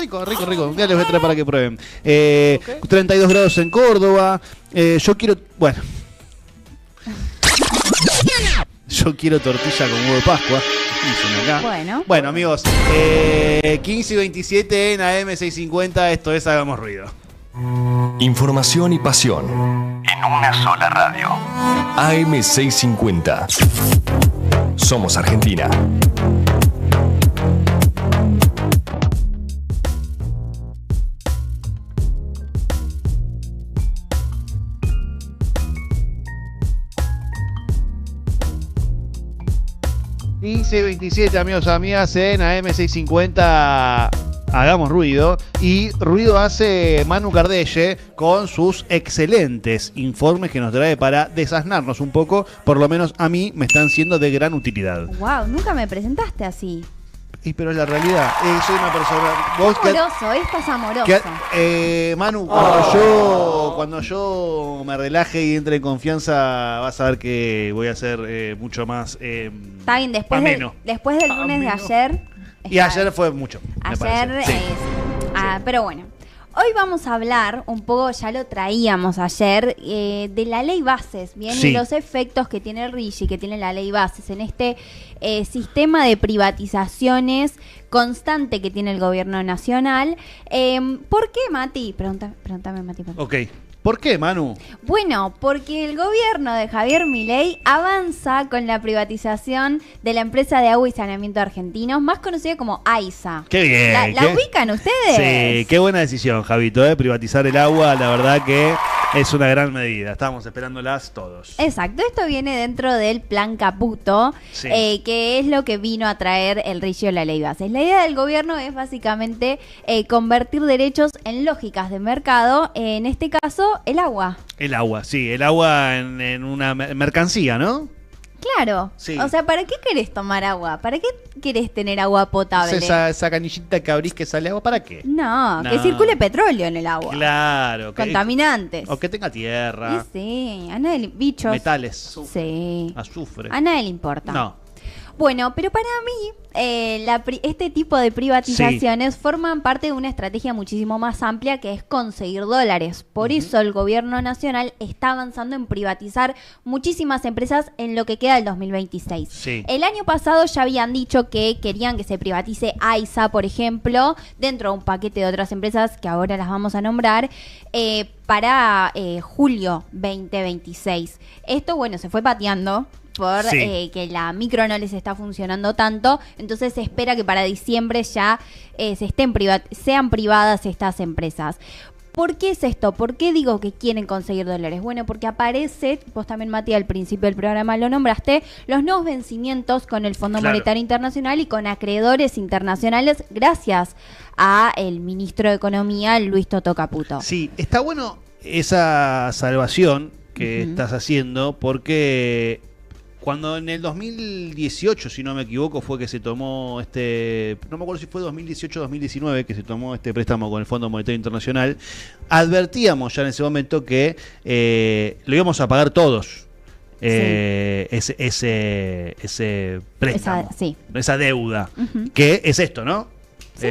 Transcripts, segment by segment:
rico. Ya les voy a traer para que prueben. 32 grados en Córdoba. Yo quiero... Bueno. Yo quiero tortilla con huevo de Pascua. Dicen acá. Bueno, amigos. 15 y 27 en AM650. Esto es Hagamos Ruido. Información y pasión en una sola radio. AM650. Somos Argentina. Dice 27, amigos, amigas, en AM650 Hagamos Ruido. Y ruido hace Manu Cardelle con sus excelentes informes que nos trae para desasnarnos un poco. Por lo menos a mí me están siendo de gran utilidad. Wow, nunca me presentaste así. Pero es la realidad. Soy una persona... Amoroso, estás amoroso. Manu, cuando yo me relaje y entre en confianza, vas a ver que voy a ser mucho más está bien, después del lunes de ayer... Y ayer fue mucho. Ayer, sí. Pero bueno. Hoy vamos a hablar un poco, ya lo traíamos ayer, de la ley Bases, ¿bien? Sí. Y los efectos que tiene el RIGI, que tiene la ley Bases en este sistema de privatizaciones constante que tiene el gobierno nacional. ¿Por qué, Mati? Pregúntame, Mati. Ok. ¿Por qué, Manu? Bueno, porque el gobierno de Javier Milei avanza con la privatización de la empresa de agua y saneamiento argentinos, más conocida como AISA. ¡Qué bien! ¿La ubican ustedes? Sí, qué buena decisión, Javito, privatizar el agua, la verdad que es una gran medida. Estábamos esperándolas todos. Exacto, esto viene dentro del plan Caputo, sí. Que es lo que vino a traer el RIGI o la ley Bases. La idea del gobierno es básicamente convertir derechos en lógicas de mercado, en este caso el agua. El agua, sí, el agua en una mercancía, ¿no? Claro, sí. O sea, ¿para qué querés tomar agua? ¿Para qué querés tener agua potable? Esa canillita que abrís que sale agua, ¿para qué? No, que circule petróleo en el agua. Claro. Contaminantes. O que tenga tierra. Sí, a nadie bichos. Metales. Sí. Azufre. A nadie le importa. No. Bueno, pero para mí, este tipo de privatizaciones forman parte de una estrategia muchísimo más amplia, que es conseguir dólares. Por eso el gobierno nacional está avanzando en privatizar muchísimas empresas en lo que queda del 2026. Sí. El año pasado ya habían dicho que querían que se privatice AISA, por ejemplo, dentro de un paquete de otras empresas que ahora las vamos a nombrar, para julio 2026. Esto, bueno, se fue pateando por que la micro no les está funcionando tanto, entonces se espera que para diciembre ya sean privadas estas empresas. ¿Por qué es esto? ¿Por qué digo que quieren conseguir dólares? Bueno, porque aparece, vos también, Mati, al principio del programa lo nombraste, los nuevos vencimientos con el Fondo Monetario Internacional y con acreedores internacionales, gracias a el ministro de Economía, Luis Toto Caputo. Sí, está bueno esa salvación que estás haciendo, porque cuando en el 2018, si no me equivoco, fue que se tomó no me acuerdo si fue 2018 o 2019 que se tomó este préstamo con el Fondo Monetario Internacional, advertíamos ya en ese momento que lo íbamos a pagar todos. Ese préstamo, esa deuda, que es esto, ¿no? Sí.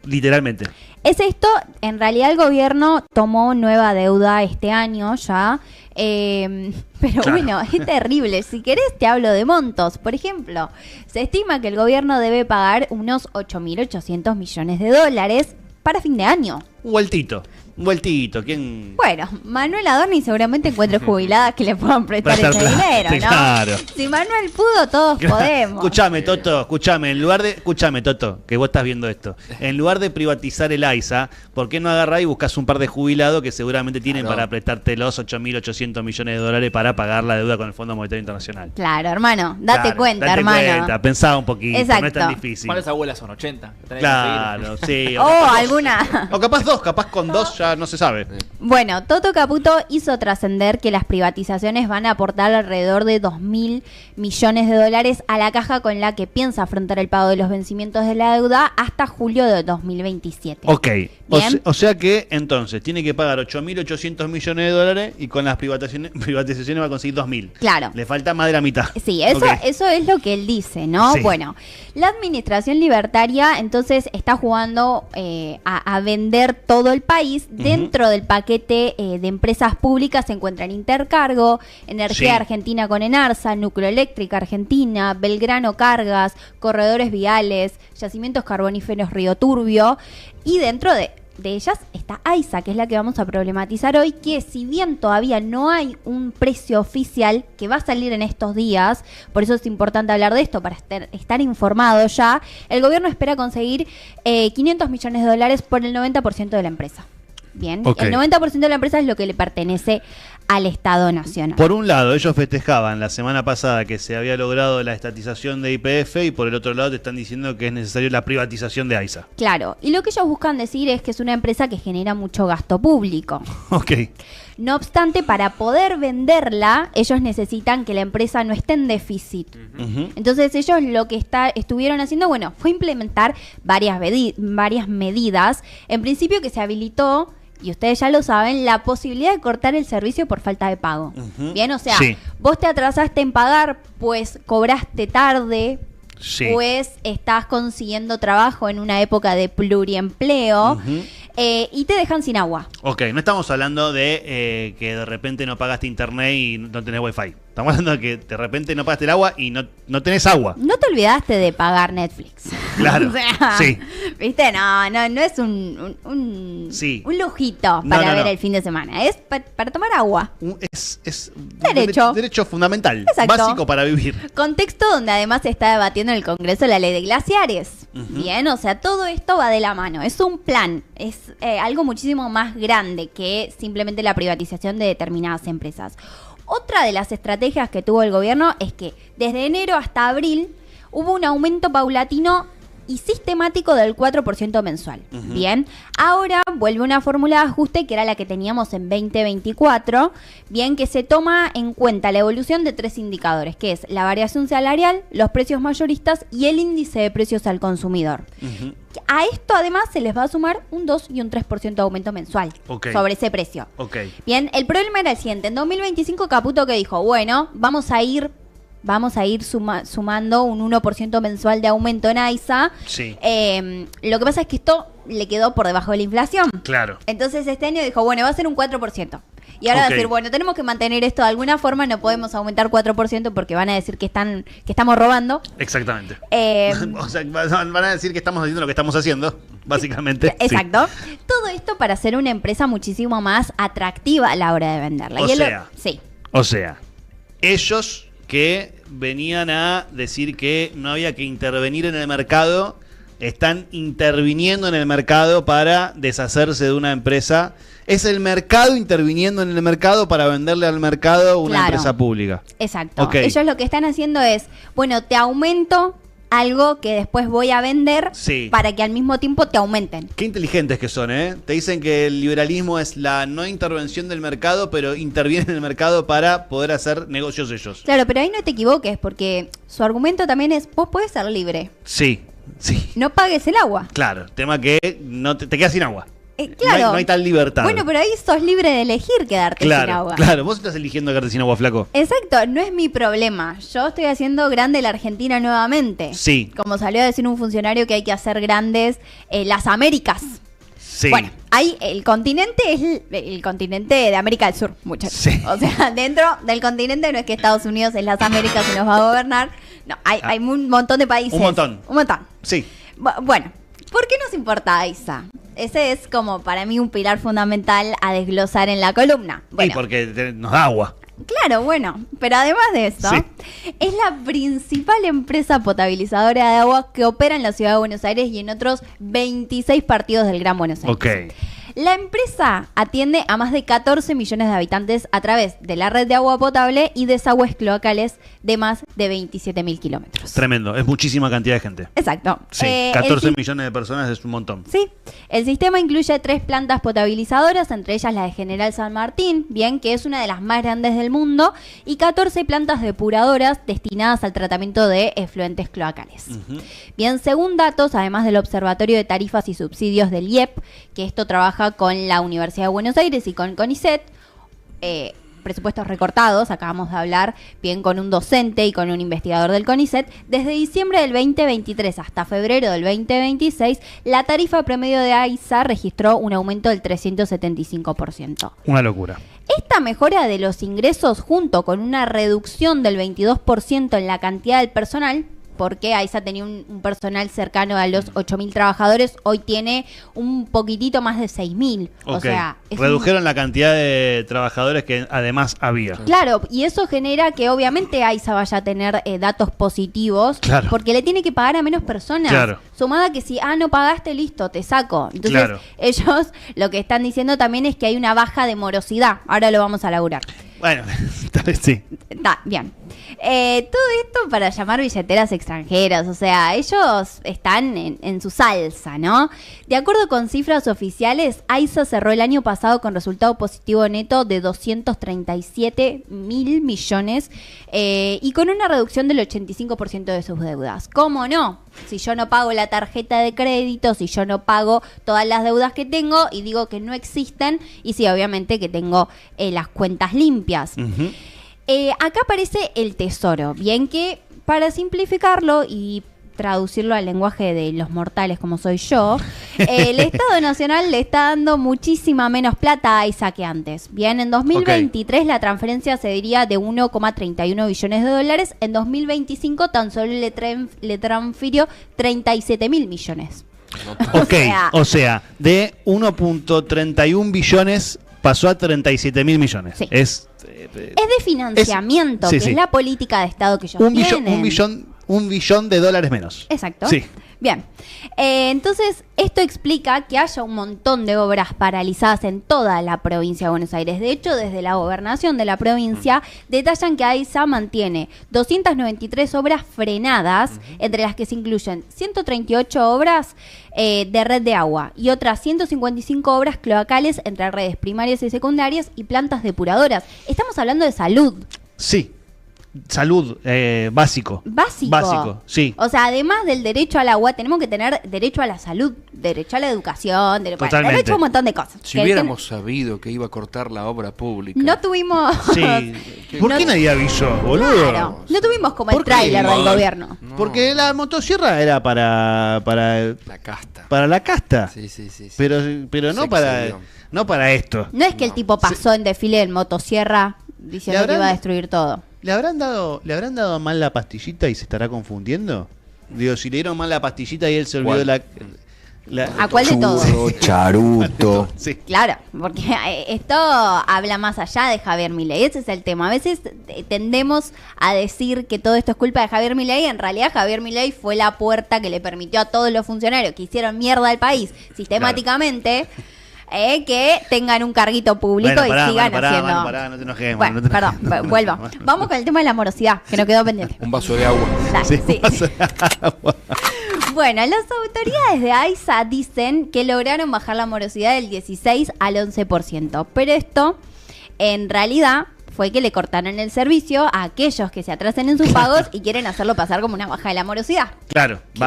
Literalmente. Es esto, en realidad el gobierno tomó nueva deuda este año ya, pero bueno, es terrible. Si querés te hablo de montos. Por ejemplo, se estima que el gobierno debe pagar unos 8.800 millones de dólares para fin de año. Un vueltito, ¿quién? Bueno, Manuel Adorni seguramente encuentre jubiladas que le puedan prestar ese dinero, ¿no? Claro. Si Manuel pudo, todos podemos. Escuchame, Toto, escuchame, Toto, que vos estás viendo esto. En lugar de privatizar el AISA, ¿por qué no agarrás y buscás un par de jubilados que seguramente tienen para prestarte los 8.800 millones de dólares para pagar la deuda con el Fondo Monetario Internacional? Claro, hermano, date cuenta, hermano. Pensá un poquito, exacto. No es tan difícil. ¿Cuántas abuelas son? 80. Claro, sí. O alguna. O capaz con dos ya ya no se sabe. Bueno, Toto Caputo hizo trascender que las privatizaciones van a aportar alrededor de 2.000 millones de dólares a la caja con la que piensa afrontar el pago de los vencimientos de la deuda hasta julio de 2027. Ok, Bien. o sea que entonces tiene que pagar 8.800 millones de dólares y con las privatizaciones va a conseguir 2.000. Claro. Le falta más de la mitad. Sí, eso, Ok. eso es lo que él dice, ¿no? Sí. Bueno, la administración libertaria entonces está jugando a vender todo el país. Dentro del paquete de empresas públicas se encuentran Intercargo, Energía Sí. Argentina con Enarsa, Nucleoeléctrica Argentina, Belgrano Cargas, Corredores Viales, Yacimientos Carboníferos Río Turbio, y dentro de ellas está AISA, que es la que vamos a problematizar hoy, que si bien todavía no hay un precio oficial que va a salir en estos días, por eso es importante hablar de esto, para estar informado ya, el gobierno espera conseguir 500 millones de dólares por el 90% de la empresa. Bien, Ok. el 90% de la empresa es lo que le pertenece al Estado Nacional. Por un lado, ellos festejaban la semana pasada que se había logrado la estatización de YPF y por el otro lado te están diciendo que es necesario la privatización de AISA. Claro, y lo que ellos buscan decir es que es una empresa que genera mucho gasto público. Ok. No obstante, para poder venderla, ellos necesitan que la empresa no esté en déficit. Ujú. Entonces ellos lo que estuvieron haciendo, bueno, fue implementar varias medidas. En principio que se habilitó, y ustedes ya lo saben, la posibilidad de cortar el servicio por falta de pago. Ujú. Bien, o sea, Sí. vos te atrasaste en pagar, pues cobraste tarde, Sí. pues estás consiguiendo trabajo en una época de pluriempleo, Ujú. y te dejan sin agua. Ok, no estamos hablando de que de repente no pagaste internet y no tenés wifi. Estamos hablando de que de repente no pagaste el agua y no tenés agua. No te olvidaste de pagar Netflix. Claro, O sea, sí. ¿Viste? No es un Sí. lujito No, para no, ver no. el fin de semana. Es para tomar agua. Es un Derecho. derecho fundamental, Exacto. básico para vivir. Contexto donde además se está debatiendo en el Congreso la ley de glaciares. Bien, o sea, todo esto va de la mano. Es un plan, es algo muchísimo más grande que simplemente la privatización de determinadas empresas. Otra de las estrategias que tuvo el gobierno es que desde enero hasta abril hubo un aumento paulatino y sistemático del 4% mensual. Bien, ahora vuelve una fórmula de ajuste que era la que teníamos en 2024, bien, que se toma en cuenta la evolución de 3 indicadores, que es la variación salarial, los precios mayoristas y el índice de precios al consumidor. Ujú. A esto además se les va a sumar un 2 y un 3% de aumento mensual Ok. sobre ese precio. Ok. Bien, el problema era el siguiente. En 2025 Caputo que dijo, bueno, vamos a ir sumando un 1% mensual de aumento en AISA. Sí. Lo que pasa es que esto le quedó por debajo de la inflación. Claro. Entonces este año dijo, bueno, va a ser un 4%. Y ahora va Ok. a decir, bueno, tenemos que mantener esto de alguna forma, no podemos aumentar 4% porque van a decir que estamos robando. Exactamente. Eh, O sea, van a decir que estamos haciendo lo que estamos haciendo, básicamente. Sí. Exacto. Todo esto para hacer una empresa muchísimo más atractiva a la hora de venderla. O Y él sea. sí. O sea, ellos que venían a decir que no había que intervenir en el mercado, están interviniendo en el mercado para deshacerse de una empresa. Es el mercado interviniendo en el mercado para venderle al mercado una Claro. empresa pública. Exacto. Ok. Ellos lo que están haciendo es, bueno, te aumento algo que después voy a vender Sí. para que al mismo tiempo te aumenten. Qué inteligentes que son, ¿eh? Te dicen que el liberalismo es la no intervención del mercado, pero intervienen en el mercado para poder hacer negocios ellos. Claro, pero ahí no te equivoques porque su argumento también es, vos podés ser libre, Sí, sí. no pagues el agua. Claro, tema que no te quedas sin agua. Claro. No hay tal libertad. Bueno, pero ahí sos libre de elegir quedarte sin Claro, agua. claro. Vos estás eligiendo quedarte sin agua, flaco. Exacto, no es mi problema. Yo estoy haciendo grande la Argentina nuevamente. Sí. Como salió a decir un funcionario que hay que hacer grandes las Américas. Sí. Bueno, ahí el continente es el continente de América del Sur, muchachos. Sí. O sea, dentro del continente no es que Estados Unidos es las Américas y nos va a gobernar. No, hay un montón de países. Un montón. Un montón. Sí. Bueno, ¿por qué nos importa AISA? Ese es como para mí un pilar fundamental a desglosar en la columna. Y Bueno, porque nos da agua. claro, bueno, pero además de eso, Sí. es la principal empresa potabilizadora de agua que opera en la ciudad de Buenos Aires y en otros 26 partidos del Gran Buenos Aires. Ok. La empresa atiende a más de 14 millones de habitantes a través de la red de agua potable y desagües cloacales de más de 27.000 kilómetros. Tremendo, es muchísima cantidad de gente. Exacto. Sí, 14 millones de personas es un montón. Sí, el sistema incluye 3 plantas potabilizadoras, entre ellas la de General San Martín, bien, que es una de las más grandes del mundo, y 14 plantas depuradoras destinadas al tratamiento de efluentes cloacales. Bien, según datos, además del Observatorio de Tarifas y Subsidios del IEP, que esto trabaja con la Universidad de Buenos Aires y con CONICET, presupuestos recortados, acabamos de hablar bien con un docente y con un investigador del CONICET, desde diciembre del 2023 hasta febrero del 2026, la tarifa promedio de AISA registró un aumento del 375%. Una locura. Esta mejora de los ingresos junto con una reducción del 22% en la cantidad del personal, porque AISA tenía un personal cercano a los 8.000 trabajadores, hoy tiene un poquitito más de 6.000. O sea, redujeron la cantidad de trabajadores que además había. Claro, y eso genera que obviamente AISA vaya a tener datos positivos, claro, porque le tiene que pagar a menos personas. Claro. Sumada que si, no pagaste, listo, te saco. Entonces, claro, ellos lo que están diciendo también es que hay una baja de morosidad. Ahora lo vamos a laburar. Bueno, tal vez sí. Está bien. Todo esto para llamar billeteras extranjeras, o sea, ellos están en su salsa, ¿no? De acuerdo con cifras oficiales, AISA cerró el año pasado con resultado positivo neto de 237.000 millones y con una reducción del 85% de sus deudas. ¿Cómo no? Si yo no pago la tarjeta de crédito, si yo no pago todas las deudas que tengo y digo que no existen, y sí, obviamente que tengo las cuentas limpias. Acá aparece el tesoro, bien que para simplificarlo y traducirlo al lenguaje de los mortales como soy yo, el Estado Nacional le está dando muchísima menos plata a AISA que antes. Bien, en 2023 la transferencia se diría de 1,31 billones de dólares, en 2025 tan solo le transfirió 37.000 millones. O sea, de 1.31 billones pasó a 37.000 millones. Sí. Es de financiamiento, que es la política de Estado que ellos tienen. Un billón de dólares menos. Exacto. Sí. Bien. Entonces, esto explica que haya un montón de obras paralizadas en toda la provincia de Buenos Aires. De hecho, desde la gobernación de la provincia, detallan que AISA mantiene 293 obras frenadas, entre las que se incluyen 138 obras de red de agua y otras 155 obras cloacales entre redes primarias y secundarias y plantas depuradoras. Estamos hablando de salud. Sí. Salud, básico. Básico, sí. O sea, además del derecho al agua, tenemos que tener derecho a la salud, derecho a la educación, derecho a un montón de cosas. Si hubiéramos sabido que iba a cortar la obra pública. No tuvimos... Sí. ¿Por qué nadie avisó, boludo? Claro, no tuvimos como el tráiler del gobierno. No. Porque la motosierra era para la casta. Para la casta. Sí. Pero no para esto. No es que el tipo pasó en desfile en motosierra diciendo que iba a destruir todo. ¿Le habrán dado mal la pastillita y se estará confundiendo? Digo, si le dieron mal la pastillita y él se olvidó ¿A cuál de todos? Charuto. Sí. Claro, porque esto habla más allá de Javier Milei. Ese es el tema. A veces tendemos a decir que todo esto es culpa de Javier Milei. En realidad, Javier Milei fue la puerta que le permitió a todos los funcionarios que hicieron mierda al país sistemáticamente... que tengan un carguito público y sigan haciendo... no te enojes. Bueno, perdón, vuelvo. Vamos con el tema de la morosidad, que nos quedó pendiente. Un vaso de agua. Dale, sí. Un vaso de agua. Bueno, las autoridades de AISA dicen que lograron bajar la morosidad del 16 al 11%, pero esto, en realidad... fue que le cortaron el servicio a aquellos que se atrasen en sus pagos y quieren hacerlo pasar como una baja de la morosidad. Claro, no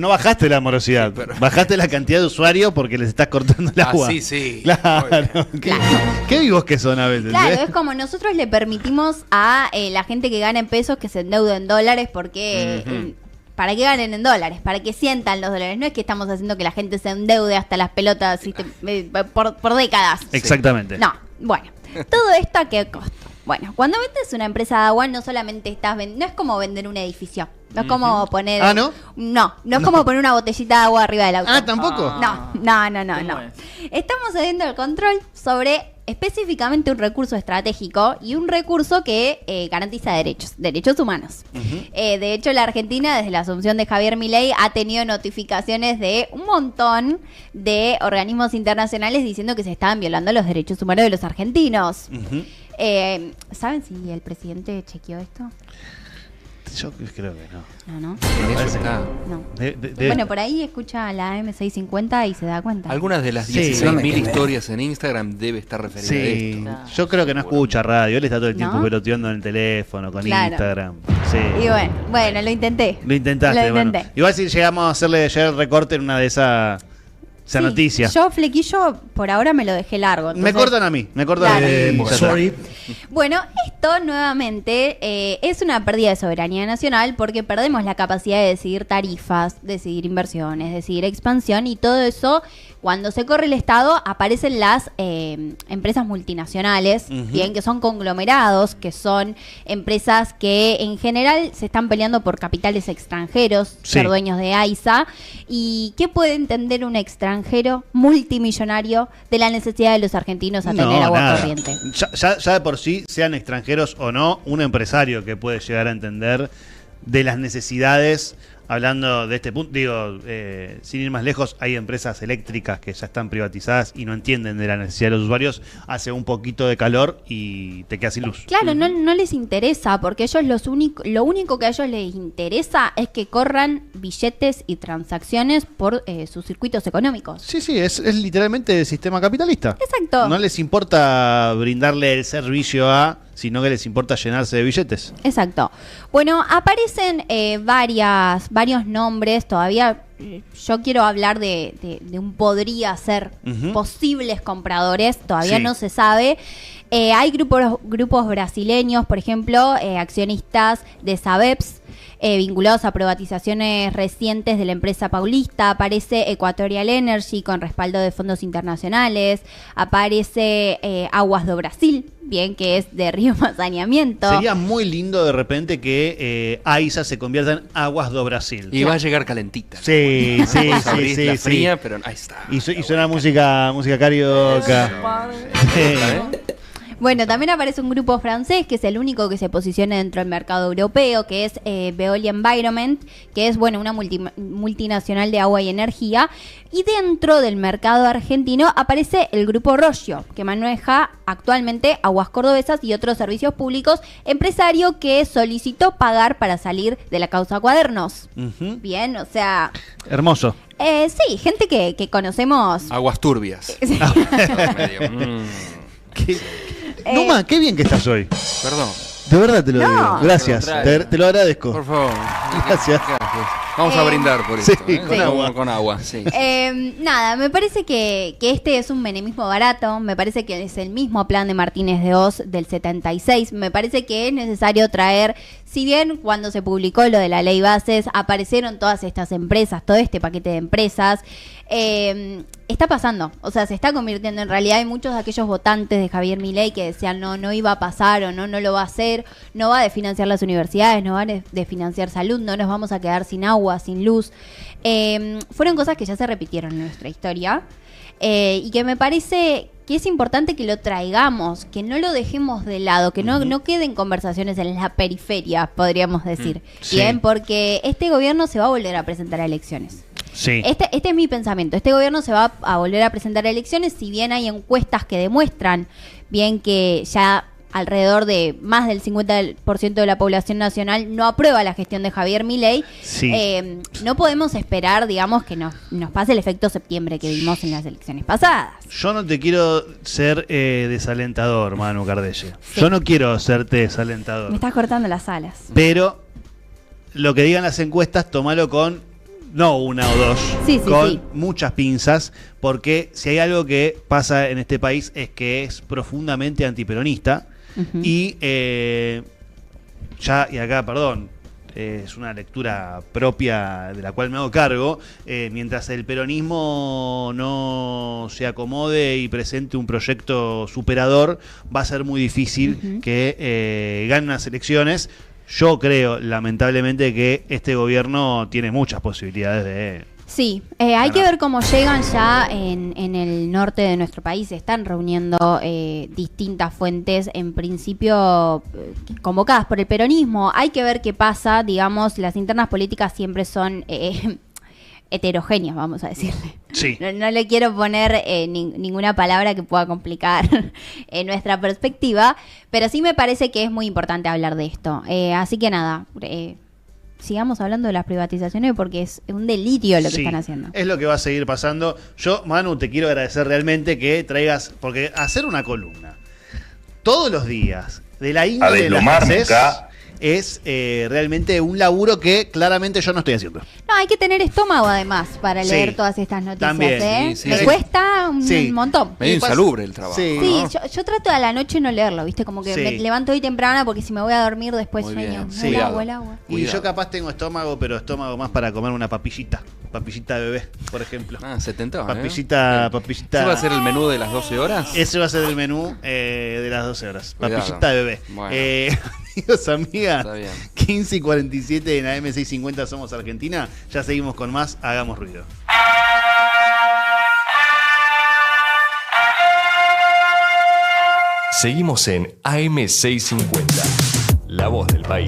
bajaste la morosidad, bajaste la cantidad de usuarios porque les estás cortando el agua. Sí. Claro. Qué vivos que son a veces. Claro, es como nosotros le permitimos a la gente que gana en pesos que se endeude en dólares porque... ¿Para que ganen en dólares? Para que sientan los dólares. No es que estamos haciendo que la gente se endeude hasta las pelotas por décadas. Exactamente. No, bueno. ¿Todo esto a qué costo? Bueno, cuando vendes una empresa de agua no solamente estás vendiendo, no es como vender un edificio. No es como poner... ¿Ah, no? No es como poner una botellita de agua arriba del auto. Ah, ¿tampoco? No. Estamos cediendo el control sobre específicamente un recurso estratégico y un recurso que garantiza derechos humanos. De hecho, la Argentina, desde la asunción de Javier Milei, ha tenido notificaciones de un montón de organismos internacionales diciendo que se estaban violando los derechos humanos de los argentinos. ¿Saben si el presidente chequeó esto? Yo creo que no. No. En eso está. No. Bueno, por ahí escucha la M650 y se da cuenta. Algunas de las Sí. 16.000 historias en Instagram debe estar referida a Sí, esto. yo creo que no escucha radio. Él está todo el tiempo ¿No? peloteando en el teléfono, con Claro. Instagram. Sí. Y bueno, lo intenté. Lo intentaste, Lo intenté. bueno. Igual si llegamos a hacerle ayer el recorte en una de esa Sí, noticia. Yo, flequillo, por ahora me lo dejé largo. Me entonces- cortan a mí, Claro. ya está. Bueno, esto nuevamente es una pérdida de soberanía nacional porque perdemos la capacidad de decidir tarifas, decidir inversiones, decidir expansión y todo eso. Cuando se corre el Estado aparecen las empresas multinacionales, bien, que son conglomerados, que son empresas que en general se están peleando por capitales extranjeros, Sí. ser dueños de AISA. ¿Y qué puede entender un extranjero multimillonario de la necesidad de los argentinos a tener agua nada. corriente? Ya de por sí, sean extranjeros o no, un empresario que puede llegar a entender de las necesidades, hablando de este punto, digo, sin ir más lejos, hay empresas eléctricas que ya están privatizadas y no entienden de la necesidad de los usuarios, hace un poquito de calor y te quedas sin luz. Claro, no les interesa, porque ellos lo único que a ellos les interesa es que corran billetes y transacciones por sus circuitos económicos. Sí, es literalmente el sistema capitalista. Exacto. No les importa brindarle el servicio sino que les importa llenarse de billetes. Exacto. Bueno, aparecen varios nombres. Todavía yo quiero hablar de un podría ser posibles compradores. Todavía Sí. no se sabe. Hay grupos brasileños, por ejemplo, accionistas de Sabeps, vinculados a privatizaciones recientes de la empresa paulista. Aparece Equatorial Energy con respaldo de fondos internacionales. Aparece Aguas do Brasil, bien, que es de río saneamiento. Sería muy lindo de repente que AISA se convierta en Aguas do Brasil. Y va a llegar calentita. Sí, sí, Vos abrís sí, la sí. fría, pero ahí está. Y suena música carioca. Bueno, también aparece un grupo francés que es el único que se posiciona dentro del mercado europeo, que es Veolia Environment, que es una multinacional de agua y energía. Y dentro del mercado argentino aparece el grupo Roggio, que maneja actualmente Aguas Cordobesas y otros servicios públicos, empresario que solicitó pagar para salir de la causa Cuadernos. Bien, o sea... Hermoso. Sí, gente que conocemos... Aguas turbias. Medio, Numa, qué bien que estás hoy. Perdón. De verdad te lo No. digo. Gracias. Al contrario. Te lo agradezco. Por favor. Gracias. Vamos a brindar por sí, esto. con agua. Con agua, sí. Nada, me parece que este es un menemismo barato, me parece que es el mismo plan de Martínez de Oz del 76, me parece que es necesario traer, si bien cuando se publicó lo de la ley bases aparecieron todas estas empresas, todo este paquete de empresas, está pasando, o sea, se está convirtiendo en realidad. Hay muchos de aquellos votantes de Javier Milei que decían no iba a pasar o no lo va a hacer, no va a desfinanciar las universidades, no va a desfinanciar salud, no nos vamos a quedar sin agua, sin luz. Fueron cosas que ya se repitieron en nuestra historia y que me parece que es importante que lo traigamos, que no lo dejemos de lado, que no queden conversaciones en la periferia, podríamos decir. Sí. Bien, porque este gobierno se va a volver a presentar a elecciones. Sí. Este es mi pensamiento. Este gobierno se va a volver a presentar a elecciones, si bien hay encuestas que demuestran bien que ya alrededor de más del 50% de la población nacional no aprueba la gestión de Javier Milei. Sí. No podemos esperar, digamos, que nos pase el efecto septiembre que vimos en las elecciones pasadas. Yo no te quiero ser desalentador, Manu Cardelle. Sí. Yo no quiero serte desalentador. Me estás cortando las alas. Pero lo que digan las encuestas, tómalo con no una o dos, Sí, con sí. muchas pinzas, porque si hay algo que pasa en este país es que es profundamente antiperonista. Y acá, perdón, es una lectura propia de la cual me hago cargo. Mientras el peronismo no se acomode y presente un proyecto superador, va a ser muy difícil que ganen las elecciones. Yo creo, lamentablemente, que este gobierno tiene muchas posibilidades de Sí, hay que ver cómo llegan ya en el norte de nuestro país. Se están reuniendo distintas fuentes, en principio convocadas por el peronismo. Hay que ver qué pasa. Digamos, las internas políticas siempre son heterogéneas, vamos a decirle. Sí. No le quiero poner ninguna palabra que pueda complicar nuestra perspectiva, pero sí me parece que es muy importante hablar de esto. Así que nada, sigamos hablando de las privatizaciones porque es un delirio lo que están haciendo. Es lo que va a seguir pasando. Yo, Manu, te quiero agradecer realmente que traigas, porque hacer una columna todos los días de la índole de la escasez es realmente un laburo que claramente yo no estoy haciendo. No, hay que tener estómago además para leer todas estas noticias. También, Me cuesta un montón. Medio insalubre el trabajo. Sí, ¿no? yo trato a la noche no leerlo, ¿viste? Como que me levanto hoy temprano porque si me voy a dormir después Muy sueño. bien. El agua. Y Cuidado. yo capaz tengo estómago, pero estómago más para comer una papillita. Papillita de bebé, por ejemplo. Se tentó, Papillita. ¿Ese va a ser el menú de las 12 horas? Ese va a ser el menú de las 12 horas. Cuidado. Papillita de bebé. Bueno. Amigos, amigas, Está bien. 15 y 47 en AM650 Somos Argentina. Ya seguimos con más Hagamos Ruido. Seguimos en AM650, La Voz del País.